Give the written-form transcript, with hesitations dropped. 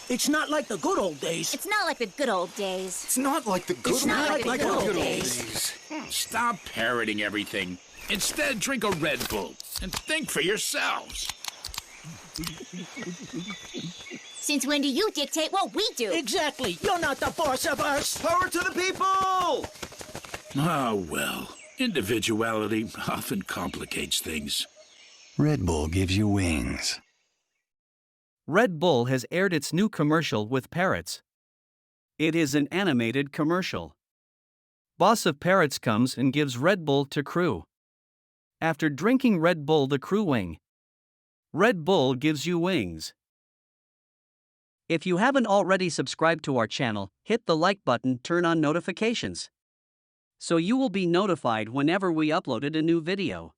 It's not like the good old days. It's not like the good old days. It's not like the good It's not like the good old days. Stop parroting everything. Instead, drink a Red Bull and think for yourselves. Since when do you dictate what we do? Exactly. You're not the boss of us. Power to the people! Ah, well. Individuality often complicates things. Red Bull gives you wings. Red Bull has aired its new commercial with Parrots. It is an animated commercial. Boss of Parrots comes and gives Red Bull to crew. After drinking Red Bull, the crew wing. Red Bull gives you wings. If you haven't already subscribed to our channel, hit the like button, turn on notifications, so you will be notified whenever we uploaded a new video.